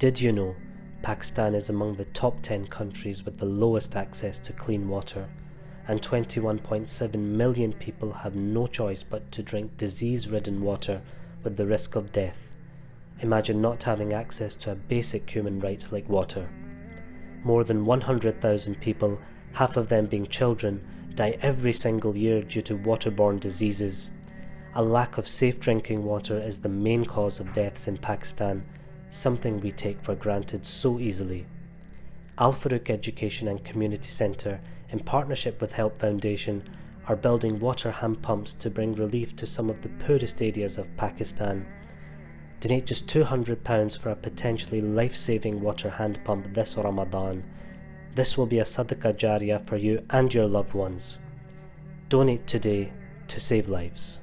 Did you know Pakistan is among the top 10 countries with the lowest access to clean water, and 21.7 million people have no choice but to drink disease-ridden water with the risk of death? Imagine not having access to a basic human right like water. More than 100,000 people, half of them being children, die every single year due to waterborne diseases. A lack of safe drinking water is the main cause of deaths in Pakistan, something we take for granted so easily. Farooq Education and Community Centre, in partnership with Help Foundation, are building water hand pumps to bring relief to some of the poorest areas of Pakistan. Donate just £200 for a potentially life-saving water hand pump this Ramadan. This will be a sadaqah jariyah for you and your loved ones. Donate today to save lives.